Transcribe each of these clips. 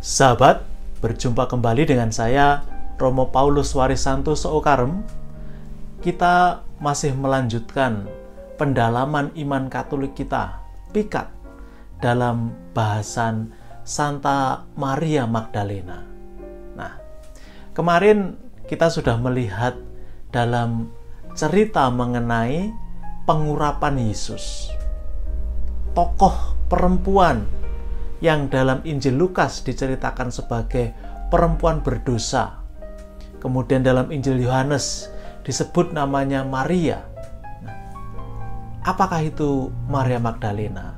Sahabat, berjumpa kembali dengan saya, Romo Paulus Warisanto Sookarem. Kita masih melanjutkan pendalaman iman Katolik kita, Pikat, dalam bahasan Santa Maria Magdalena. Nah, kemarin kita sudah melihat dalam cerita mengenai pengurapan Yesus. Tokoh perempuan yang dalam Injil Lukas diceritakan sebagai perempuan berdosa. Kemudian dalam Injil Yohanes disebut namanya Maria. Nah, apakah itu Maria Magdalena?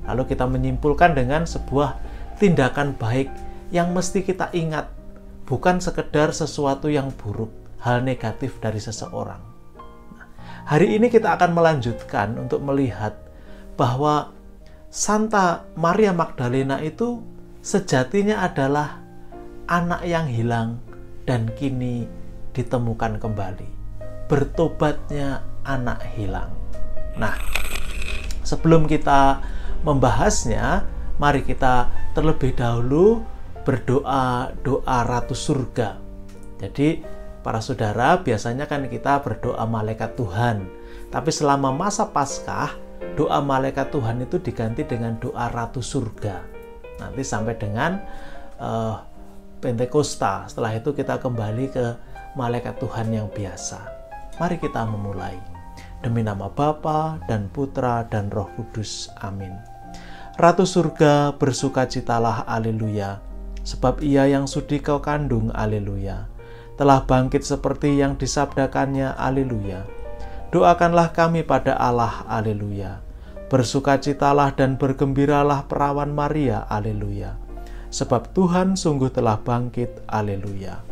Lalu kita menyimpulkan dengan sebuah tindakan baik yang mesti kita ingat, bukan sekedar sesuatu yang buruk, hal negatif dari seseorang. Nah, hari ini kita akan melanjutkan untuk melihat bahwa Santa Maria Magdalena itu sejatinya adalah anak yang hilang dan kini ditemukan kembali. Bertobatnya anak hilang. Nah, sebelum kita membahasnya, mari kita terlebih dahulu berdoa doa Ratu Surga. Jadi, para saudara, biasanya kan kita berdoa malaikat Tuhan. Tapi selama masa Paskah, doa malaikat Tuhan itu diganti dengan doa Ratu Surga. Nanti sampai dengan Pentakosta. Setelah itu kita kembali ke malaikat Tuhan yang biasa. Mari kita memulai. Demi nama Bapa dan Putra dan Roh Kudus. Amin. Ratu Surga, bersukacitalah, haleluya. Sebab ia yang sudi kau kandung, haleluya. Telah bangkit seperti yang disabdakannya, haleluya. Doakanlah kami pada Allah, haleluya. Bersukacitalah dan bergembiralah perawan Maria, haleluya. Sebab Tuhan sungguh telah bangkit, haleluya.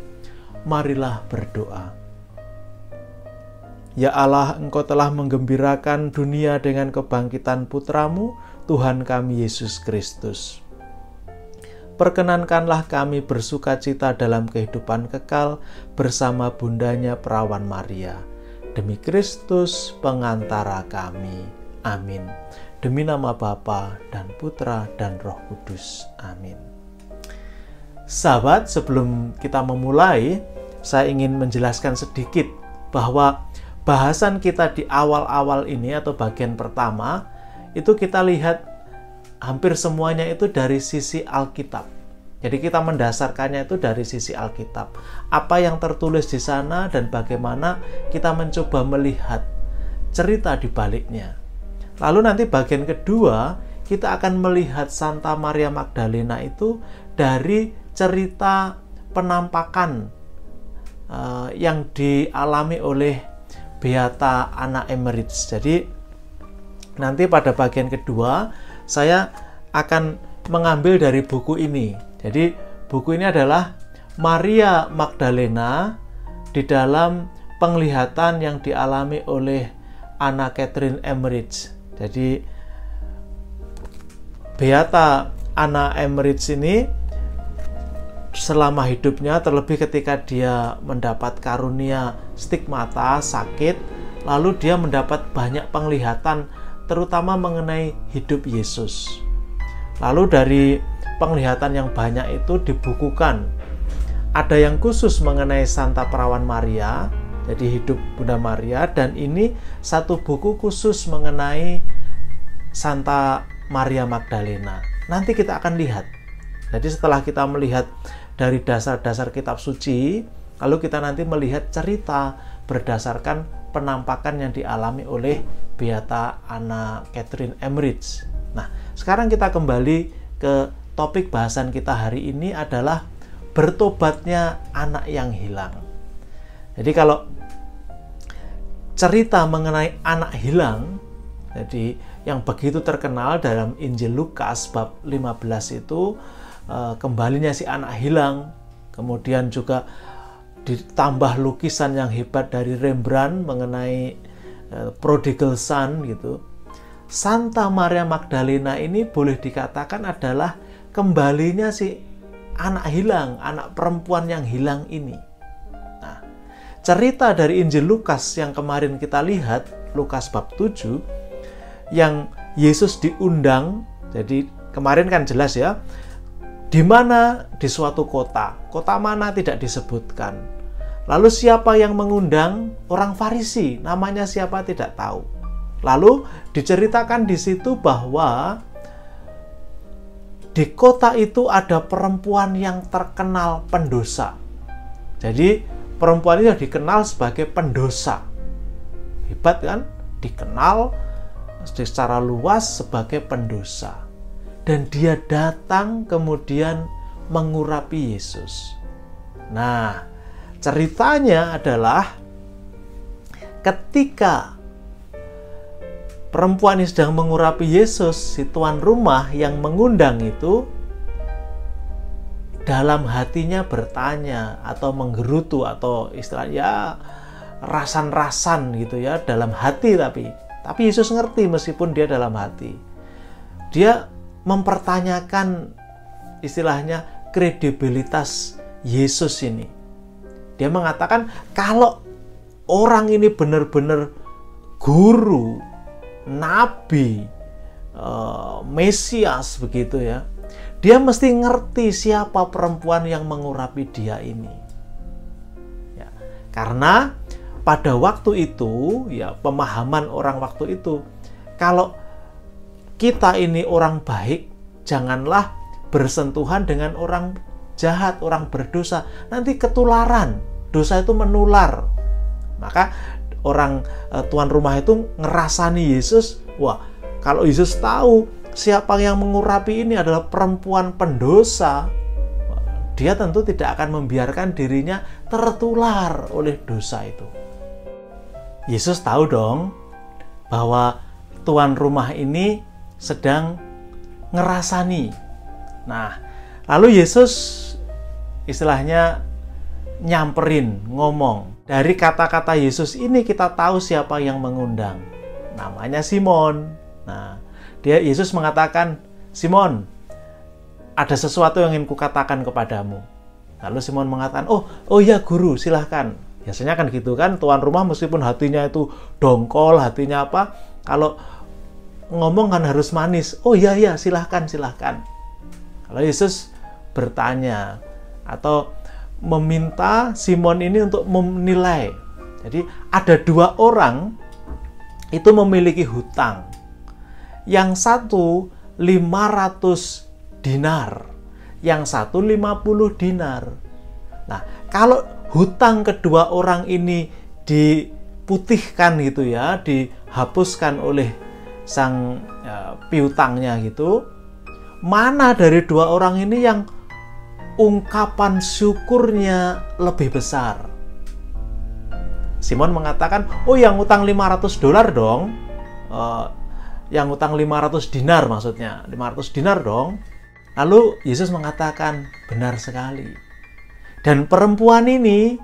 Marilah berdoa. Ya Allah, Engkau telah menggembirakan dunia dengan kebangkitan Putramu, Tuhan kami Yesus Kristus. Perkenankanlah kami bersukacita dalam kehidupan kekal bersama bundanya perawan Maria. Demi Kristus pengantara kami. Amin. Demi nama Bapa dan Putra dan Roh Kudus. Amin. Sahabat, sebelum kita memulai, saya ingin menjelaskan sedikit bahwa bahasan kita di awal-awal ini atau bagian pertama, itu kita lihat hampir semuanya itu dari sisi Alkitab. Jadi kita mendasarkannya itu dari sisi Alkitab. Apa yang tertulis di sana dan bagaimana kita mencoba melihat cerita di baliknya. Lalu nanti bagian kedua, kita akan melihat Santa Maria Magdalena itu dari cerita penampakan yang dialami oleh Beata Anna Emmerich. Jadi nanti pada bagian kedua, saya akan mengambil dari buku ini. Jadi buku ini adalah Maria Magdalena di dalam penglihatan yang dialami oleh Anna Catherine Emmerich. Jadi Beata Anna Emmerich ini selama hidupnya, terlebih ketika dia mendapat karunia stigmata, sakit, lalu dia mendapat banyak penglihatan terutama mengenai hidup Yesus. Lalu dari penglihatan yang banyak itu dibukukan. Ada yang khusus mengenai Santa Perawan Maria, jadi hidup Bunda Maria, dan ini satu buku khusus mengenai Santa Maria Magdalena. Nanti kita akan lihat. Jadi setelah kita melihat dari dasar-dasar kitab suci, lalu kita nanti melihat cerita berdasarkan penampakan yang dialami oleh Beata Anna Catherine Emmerich. Nah, sekarang kita kembali ke topik bahasan kita hari ini adalah bertobatnya anak yang hilang. Jadi kalau cerita mengenai anak hilang, jadi yang begitu terkenal dalam Injil Lukas bab 15 itu kembalinya si anak hilang, kemudian juga ditambah lukisan yang hebat dari Rembrandt mengenai prodigal son gitu. Santa Maria Magdalena ini boleh dikatakan adalah kembalinya si anak hilang, anak perempuan yang hilang ini. Nah, cerita dari Injil Lukas yang kemarin kita lihat, Lukas bab 7, yang Yesus diundang. Jadi kemarin kan jelas ya, Di mana? Di suatu kota. Kota mana tidak disebutkan. Lalu siapa yang mengundang? Orang Farisi. Namanya siapa tidak tahu. Lalu diceritakan di situ bahwa di kota itu ada perempuan yang terkenal pendosa. Jadi perempuan itu dikenal sebagai pendosa. Hebat kan? Dikenal secara luas sebagai pendosa. Dan dia datang kemudian mengurapi Yesus. Nah, ceritanya adalah ketika perempuan ini sedang mengurapi Yesus, si tuan rumah yang mengundang itu dalam hatinya bertanya atau menggerutu atau istilahnya rasan-rasan gitu ya, dalam hati tapi Yesus ngerti meskipun dia dalam hati. Dia mempertanyakan istilahnya kredibilitas Yesus ini. Dia mengatakan kalau orang ini benar-benar guru, nabi, Mesias begitu ya, dia mesti ngerti siapa perempuan yang mengurapi dia ini. Ya, karena pada waktu itu, ya pemahaman orang waktu itu, kalau kita ini orang baik, janganlah bersentuhan dengan orang jahat, orang berdosa. Nanti ketularan, dosa itu menular. Maka orang tuan rumah itu ngerasani Yesus, wah kalau Yesus tahu siapa yang mengurapi ini adalah perempuan pendosa, dia tentu tidak akan membiarkan dirinya tertular oleh dosa itu. Yesus tahu dong bahwa tuan rumah ini sedang ngerasani. Nah, lalu Yesus istilahnya nyamperin, ngomong. Dari kata-kata Yesus ini kita tahu siapa yang mengundang. Namanya Simon. Nah, Yesus mengatakan, Simon, ada sesuatu yang ingin kukatakan kepadamu. Lalu Simon mengatakan, oh ya guru, silahkan. Biasanya kan gitu kan, tuan rumah meskipun hatinya itu dongkol, hatinya apa, kalau ngomong kan harus manis. Oh iya, silahkan. Kalau Yesus bertanya atau meminta Simon ini untuk menilai. Jadi ada dua orang itu memiliki hutang. Yang satu 500 dinar, yang satu 50 dinar. Nah, kalau hutang kedua orang ini diputihkan gitu ya, dihapuskan oleh sang piutangnya gitu, mana dari dua orang ini yang ungkapan syukurnya lebih besar? Simon mengatakan, oh yang utang $500 dong, yang utang 500 dinar maksudnya, 500 dinar dong. Lalu Yesus mengatakan, benar sekali. Dan perempuan ini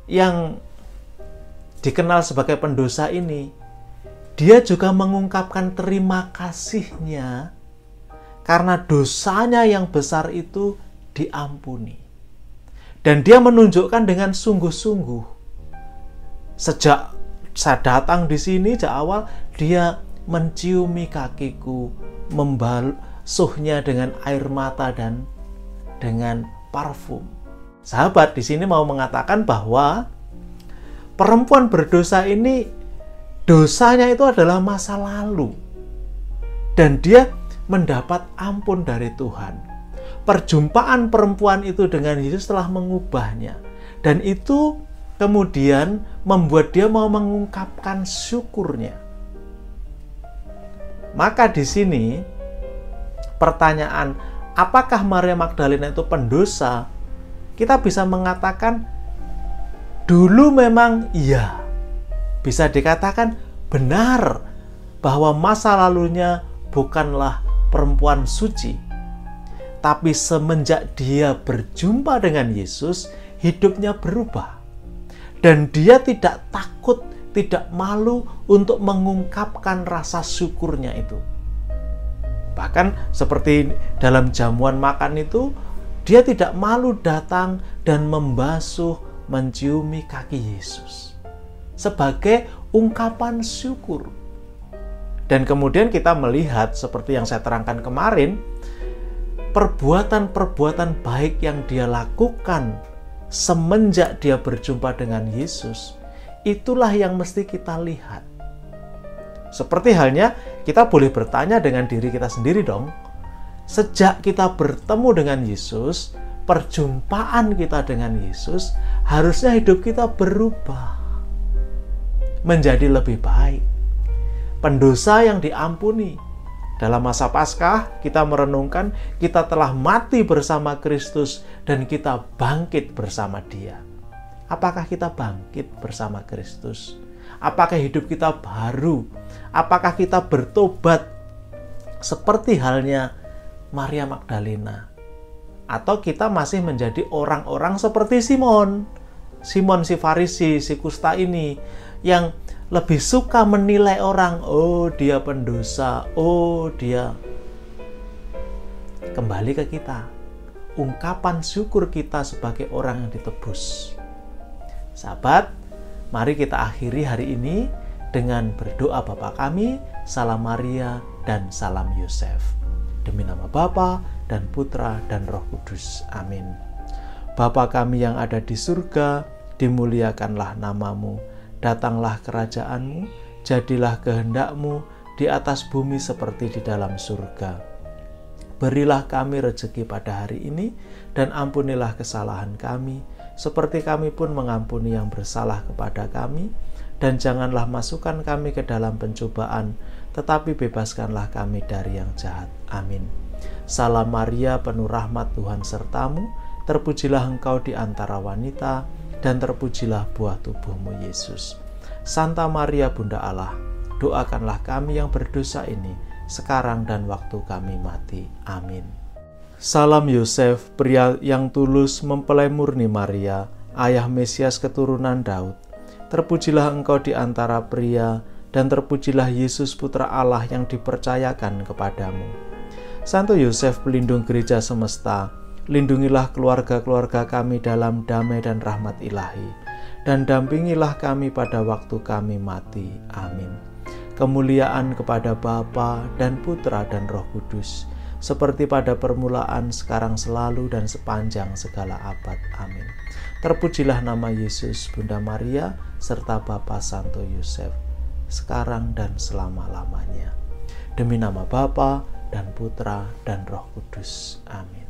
yang dikenal sebagai pendosa ini, dia juga mengungkapkan terima kasihnya karena dosanya yang besar itu diampuni. Dan dia menunjukkan dengan sungguh-sungguh. Sejak saya datang di sini, sejak awal, dia menciumi kakiku, membasuhnya dengan air mata dan dengan parfum. Sahabat di sini mau mengatakan bahwa perempuan berdosa ini, dosanya itu adalah masa lalu. Dan dia mendapat ampun dari Tuhan. Perjumpaan perempuan itu dengan Yesus telah mengubahnya. Dan itu kemudian membuat dia mau mengungkapkan syukurnya. Maka di sini pertanyaan, apakah Maria Magdalena itu pendosa? Kita bisa mengatakan dulu memang iya. Bisa dikatakan benar bahwa masa lalunya bukanlah perempuan suci. Tapi semenjak dia berjumpa dengan Yesus, hidupnya berubah. Dan dia tidak takut, tidak malu untuk mengungkapkan rasa syukurnya itu. Bahkan seperti dalam jamuan makan itu, dia tidak malu datang dan membasuh, menciumi kaki Yesus sebagai ungkapan syukur. Dan kemudian kita melihat seperti yang saya terangkan kemarin, perbuatan-perbuatan baik yang dia lakukan semenjak dia berjumpa dengan Yesus, itulah yang mesti kita lihat. Seperti halnya kita boleh bertanya dengan diri kita sendiri dong. Sejak kita bertemu dengan Yesus, perjumpaan kita dengan Yesus, harusnya hidup kita berubah menjadi lebih baik. Pendosa yang diampuni. Dalam masa Paskah, kita merenungkan kita telah mati bersama Kristus dan kita bangkit bersama Dia. Apakah kita bangkit bersama Kristus? Apakah hidup kita baru? Apakah kita bertobat seperti halnya Maria Magdalena? Atau kita masih menjadi orang-orang seperti Simon si Farisi, si kusta ini, yang lebih suka menilai orang, oh dia pendosa, oh dia. Kembali ke kita, ungkapan syukur kita sebagai orang yang ditebus. Sahabat, mari kita akhiri hari ini dengan berdoa Bapa kami, salam Maria dan salam Yosef. Demi nama Bapa dan Putra dan Roh Kudus. Amin. Bapa kami yang ada di surga, dimuliakanlah namamu. Datanglah kerajaanmu, jadilah kehendak-mu di atas bumi seperti di dalam surga. Berilah kami rezeki pada hari ini, dan ampunilah kesalahan kami, seperti kami pun mengampuni yang bersalah kepada kami. Dan janganlah masukkan kami ke dalam pencobaan, tetapi bebaskanlah kami dari yang jahat. Amin. Salam Maria, penuh rahmat, Tuhan sertamu, terpujilah engkau di antara wanita, dan terpujilah buah tubuhmu Yesus. Santa Maria Bunda Allah, doakanlah kami yang berdosa ini, sekarang dan waktu kami mati. Amin. Salam Yosef, pria yang tulus mempelai murni Maria, ayah Mesias keturunan Daud. Terpujilah engkau di antara pria, dan terpujilah Yesus Putra Allah yang dipercayakan kepadamu. Santo Yosef, pelindung gereja semesta, lindungilah keluarga-keluarga kami dalam damai dan rahmat ilahi, dan dampingilah kami pada waktu kami mati. Amin. Kemuliaan kepada Bapa dan Putra dan Roh Kudus, seperti pada permulaan, sekarang, selalu, dan sepanjang segala abad. Amin. Terpujilah nama Yesus, Bunda Maria, serta Bapa Santo Yosef, sekarang dan selama-lamanya. Demi nama Bapa dan Putra dan Roh Kudus. Amin.